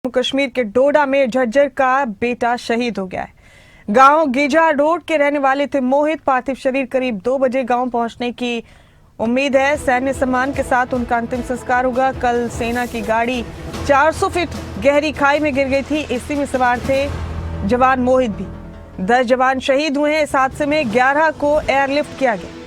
जम्मू कश्मीर के डोडा में झज्जर का बेटा शहीद हो गया है। गांव गीजा रोड के रहने वाले थे मोहित। पार्थिव शरीर करीब 2 बजे गांव पहुंचने की उम्मीद है। सैन्य सम्मान के साथ उनका अंतिम संस्कार होगा। कल सेना की गाड़ी 400 फीट गहरी खाई में गिर गई थी। इसी में सवार थे जवान मोहित भी। 10 जवान शहीद हुए हैं। इस हादसे में 11 को एयरलिफ्ट किया गया।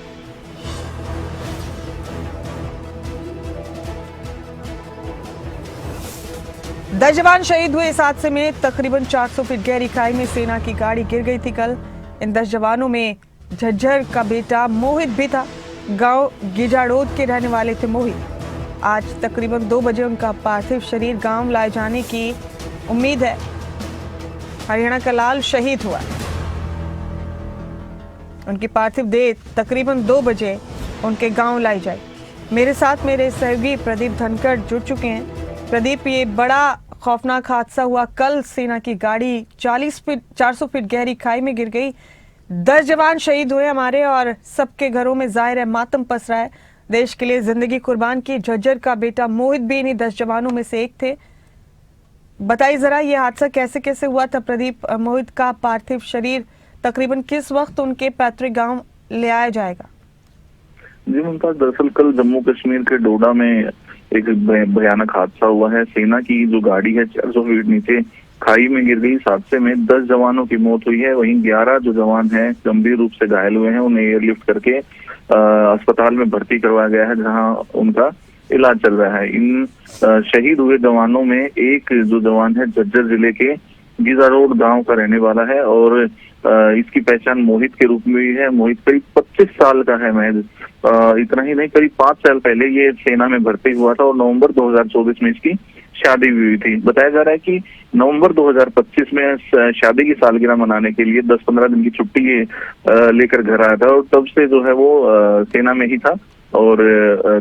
दस जवान शहीद हुए। इस हादसे में तकरीबन 400 फीट गहरी खाई में सेना की गाड़ी गिर गई थी कल। इन 10 जवानों में झज्जर का बेटा मोहित भी था। गांव गिजारोड के रहने वाले थे मोहित। आज तकरीबन 2 बजे उनका पार्थिव शरीर गांव लाए जाने की उम्मीद है। हरियाणा का लाल शहीद हुआ। उनकी पार्थिव देह तकरीबन 2 बजे उनके गांव लाई जाए। मेरे साथ मेरे सहयोगी प्रदीप धनखड़ जुड़ चुके हैं। प्रदीप, ये बड़ा खौफनाक हादसा हुआ। कल सेना की गाड़ी 400 फीट गहरी खाई में गिर गई। 10 जवान शहीद हुए हमारे, और सबके घरों में जाहिर है मातम पस रहा है। देश के लिए जिंदगी कुर्बान की झज्जर का बेटा मोहित भी इन्हीं 10 जवानों में से एक थे। बताइए जरा, ये हादसा कैसे कैसे हुआ था प्रदीप? मोहित का पार्थिव शरीर तकरीबन किस वक्त उनके पैतृक गांव ले आया जाएगा? जी मुमताज, दरअसल कल जम्मू कश्मीर के डोडा में एक भयानक हादसा हुआ है। सेना की जो गाड़ी है 400 फीट नीचे खाई में गिर गई। इस हादसे में 10 जवानों की मौत हुई है। वहीं 11 जो जवान हैं गंभीर रूप से घायल हुए हैं। उन्हें एयरलिफ्ट करके अस्पताल में भर्ती करवाया गया है, जहां उनका इलाज चल रहा है। इन शहीद हुए जवानों में एक जो जवान है झज्जर जिले के गीजारोड गांव का रहने वाला है, और इसकी पहचान मोहित के रूप में हुई है। मोहित करीब 25 साल का है महज। इतना ही नहीं, करीब 5 साल पहले ये सेना में भर्ती हुआ था और नवंबर 2024 में इसकी शादी भी हुई थी। बताया जा रहा है कि नवंबर 2025 में शादी की सालगिरह मनाने के लिए 10-15 दिन की छुट्टी लेकर घर आया था, और तब से जो है वो सेना में ही था, और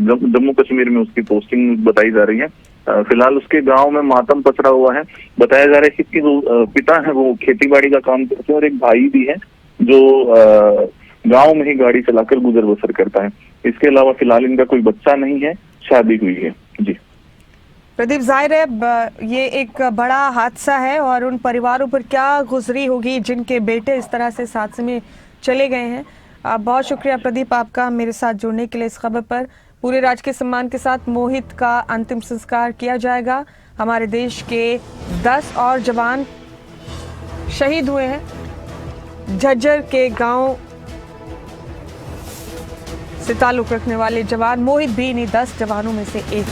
जम्मू कश्मीर में उसकी पोस्टिंग बताई जा रही है। फिलहाल उसके गांव में मातम पसरा हुआ है। बताया जा रहा है कि इसके जो पिता है वो खेतीबाड़ी का काम करते हैं, और एक भाई भी है जो गांव में ही गाड़ी चलाकर गुजर बसर करता है। इसके अलावा फिलहाल इनका कोई बच्चा नहीं है, शादी हुई है। जी प्रदीप, जाहिर है ये एक बड़ा हादसा है, और उन परिवारों पर क्या गुजरी होगी जिनके बेटे इस तरह से इस हादसे में चले गए हैं। बहुत शुक्रिया प्रदीप आपका मेरे साथ जुड़ने के लिए इस खबर पर। पूरे राजकीय सम्मान के साथ मोहित का अंतिम संस्कार किया जाएगा। हमारे देश के 10 और जवान शहीद हुए हैं। झज्जर के गांव से ताल्लुक रखने वाले जवान मोहित भी इन्हीं 10 जवानों में से एक।